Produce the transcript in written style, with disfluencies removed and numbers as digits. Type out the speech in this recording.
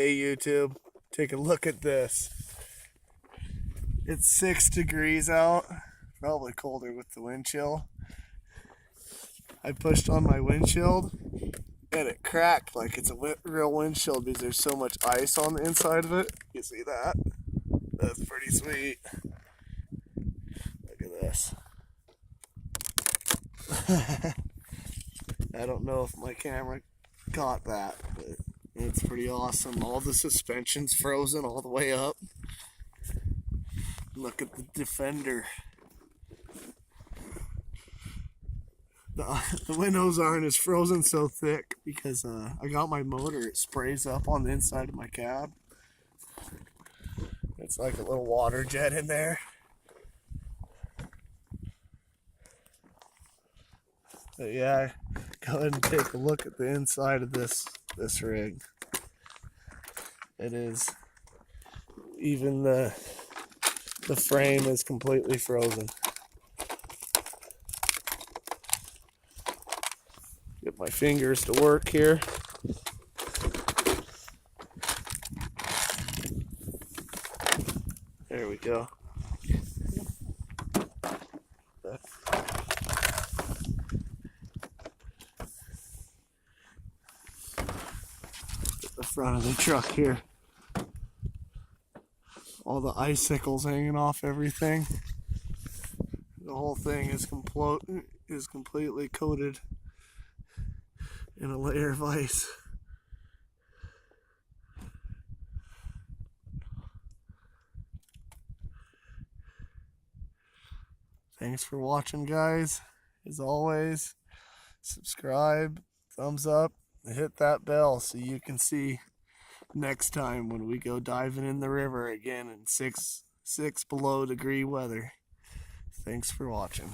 Hey YouTube, take a look at this. It's 6 degrees out, probably colder with the wind chill. I pushed on my windshield and it cracked like it's a real windshield because there's so much ice on the inside of it. You see that? That's pretty sweet. Look at this. I don't know if my camera caught that, but it's pretty awesome. All the suspension's frozen all the way up. Look at the Defender. The windows aren't as frozen so thick because I got my motor. It sprays up on the inside of my cab. It's like a little water jet in there. But yeah, go ahead and take a look at the inside of this rig. It is, even the frame is completely frozen. Get my fingers to work here. There we go. At the front of the truck here. All the icicles hanging off everything. The whole thing is completely coated in a layer of ice. Thanks for watching, guys. As always, subscribe, thumbs up, and hit that bell so you can see next time when we go diving in the river again in 6 below degree weather. Thanks for watching.